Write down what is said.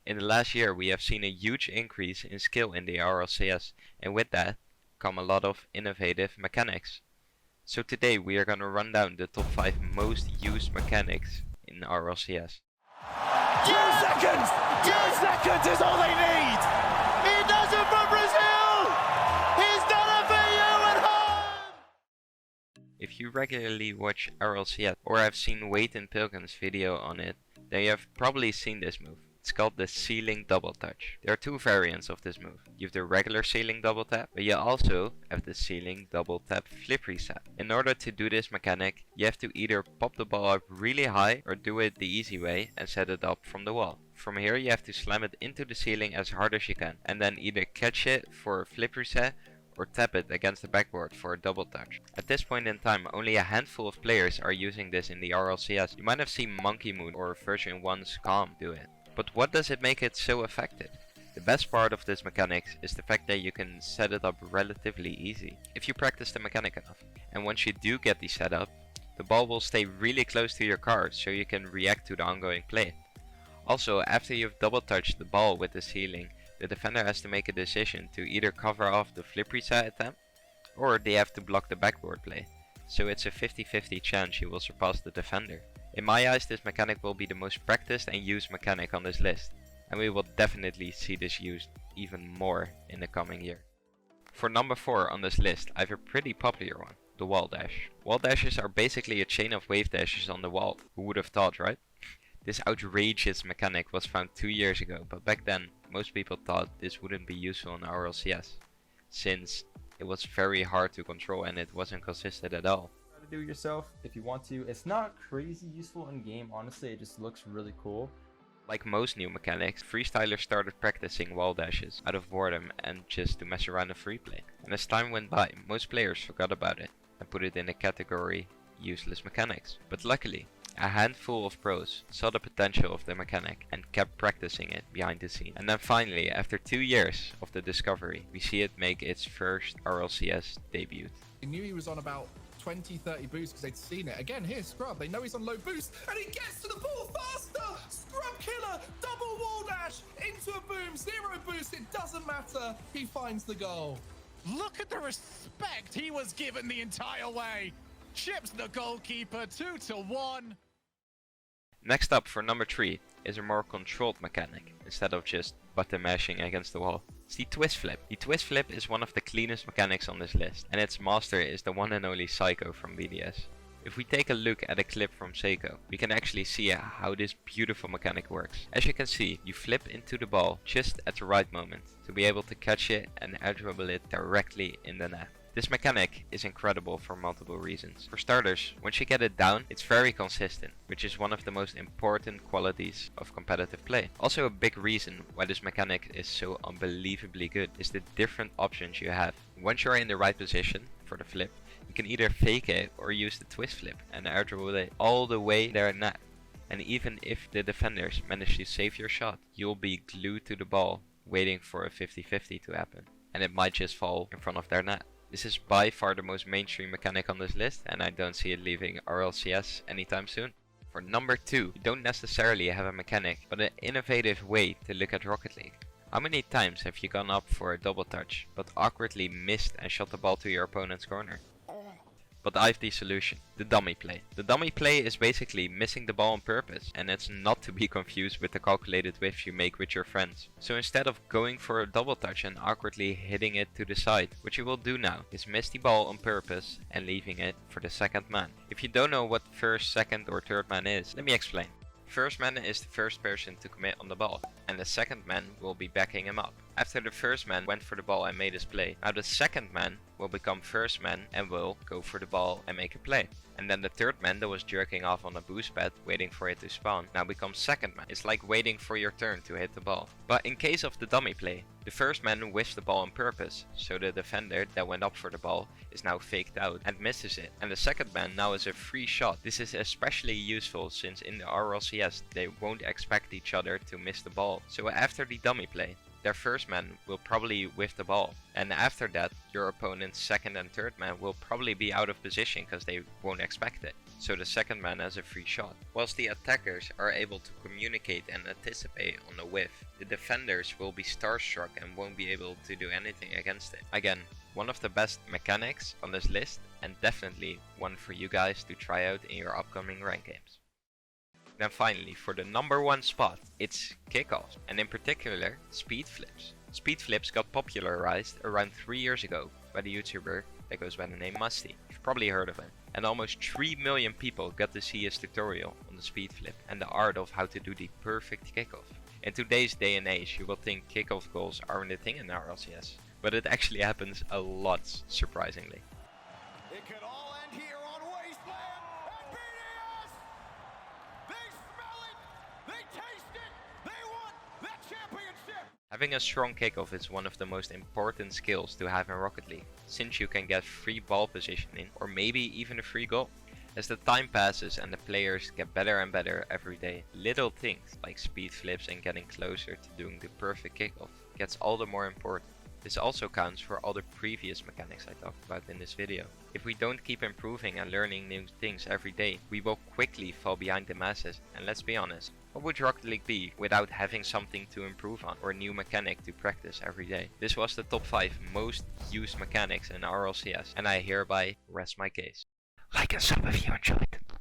In the last year we have seen a huge increase in skill in the RLCS, and with that come a lot of innovative mechanics. So today we are gonna run down the top 5 most used mechanics in RLCS. 2 seconds! 2 seconds is all they need! He does it for Brazil! He's done it for you at home! If you regularly watch RLCS or have seen Wade and Pilgrim's video on it, then you have probably seen this move. It's called the ceiling double touch. There are 2 variants of this move. You have the regular ceiling double tap, but you also have the ceiling double tap flip reset. In order to do this mechanic, you have to either pop the ball up really high or do it the easy way and set it up from the wall. From here you have to slam it into the ceiling as hard as you can and then either catch it for a flip reset or tap it against the backboard for a double touch. At this point in time, only a handful of players are using this in the RLCS. You might have seen Monkey Moon or version 1's Calm do it. But what does it make it so effective? The best part of this mechanic is the fact that you can set it up relatively easy if you practice the mechanic enough. And once you do get the setup, the ball will stay really close to your card so you can react to the ongoing play. Also, after you've double touched the ball with the ceiling, the defender has to make a decision to either cover off the flip reset attempt or they have to block the backboard play. So it's a 50-50 chance you will surpass the defender. In my eyes, this mechanic will be the most practiced and used mechanic on this list, and we will definitely see this used even more in the coming year. For number 4 on this list, I have a pretty popular one, the wall dash. Wall dashes are basically a chain of wave dashes on the wall. Who would have thought, right? This outrageous mechanic was found 2 years ago, but back then most people thought this wouldn't be useful in RLCS, since it was very hard to control and it wasn't consistent at all. Do it yourself if you want to. It's not crazy useful in game, honestly. It just looks really cool. Like most new mechanics, freestylers started practicing wall dashes out of boredom and just to mess around in free play. And as time went by, most players forgot about it and put it in the category useless mechanics. But luckily, a handful of pros saw the potential of the mechanic and kept practicing it behind the scenes. And then finally, after 2 years of the discovery, we see it make its first RLCS debut. They knew he was on about 20-30 boost because they'd seen it. Again, here's Scrub. They know he's on low boost and he gets to the ball faster. Scrub killer, double wall dash into a boom, 0 boost. It doesn't matter. He finds the goal. Look at the respect he was given the entire way. Chips the goalkeeper 2-1. Next up for number 3 is a more controlled mechanic instead of just button mashing against the wall. It's the twist flip. The twist flip is one of the cleanest mechanics on this list, and its master is the one and only Psycho from BDS. If we take a look at a clip from Seiko, we can actually see how this beautiful mechanic works. As you can see, you flip into the ball just at the right moment to be able to catch it and air dribble it directly in the net. This mechanic is incredible for multiple reasons. For starters, once you get it down, it's very consistent, which is one of the most important qualities of competitive play. Also, a big reason why this mechanic is so unbelievably good is the different options you have. Once you're in the right position for the flip, you can either fake it or use the twist flip and air dribble it all the way there in net. And even if the defenders manage to save your shot, you'll be glued to the ball waiting for a 50-50 to happen, and it might just fall in front of their net. This is by far the most mainstream mechanic on this list, and I don't see it leaving RLCS anytime soon. For number 2, you don't necessarily have a mechanic, but an innovative way to look at Rocket League. How many times have you gone up for a double touch, but awkwardly missed and shot the ball to your opponent's corner? But I have the solution, the dummy play. The dummy play is basically missing the ball on purpose, and it's not to be confused with the calculated whiffs you make with your friends. So instead of going for a double touch and awkwardly hitting it to the side, what you will do now is miss the ball on purpose and leaving it for the second man. If you don't know what first, second or third man is, let me explain. First man is the first person to commit on the ball, and the second man will be backing him up. After the first man went for the ball and made his play, now the second man will become first man and will go for the ball and make a play. And then the third man that was jerking off on a boost pad waiting for it to spawn now becomes second man. It's like waiting for your turn to hit the ball. But in case of the dummy play, the first man whiffs the ball on purpose, so the defender that went up for the ball is now faked out and misses it. And the second man now is a free shot. This is especially useful since in the RLCS they won't expect each other to miss the ball. So after the dummy play, their first man will probably whiff the ball, and after that your opponent's second and third man will probably be out of position because they won't expect it, so the second man has a free shot. Whilst the attackers are able to communicate and anticipate on a whiff, the defenders will be starstruck and won't be able to do anything against it. Again, one of the best mechanics on this list, and definitely one for you guys to try out in your upcoming rank games. Then finally, for the number one spot, it's kickoffs, and in particular, speed flips. Speed flips got popularized around 3 years ago by the YouTuber that goes by the name Musty. You've probably heard of him. And almost 3 million people got to see his tutorial on the speed flip and the art of how to do the perfect kickoff. In today's day and age, you will think kickoff goals aren't a thing in RLCS, but it actually happens a lot, surprisingly. It could all end here on Wasteland at BDS. They smell it, they taste it, they want that championship. Having a strong kickoff is one of the most important skills to have in Rocket League, since you can get free ball positioning or maybe even a free goal. As the time passes and the players get better and better every day, little things like speed flips and getting closer to doing the perfect kickoff gets all the more important. This also counts for all the previous mechanics I talked about in this video. If we don't keep improving and learning new things every day, we will quickly fall behind the masses, and let's be honest, what would Rocket League be without having something to improve on or a new mechanic to practice every day? This was the top 5 most used mechanics in RLCS, and I hereby rest my case. Like and sub if you enjoyed.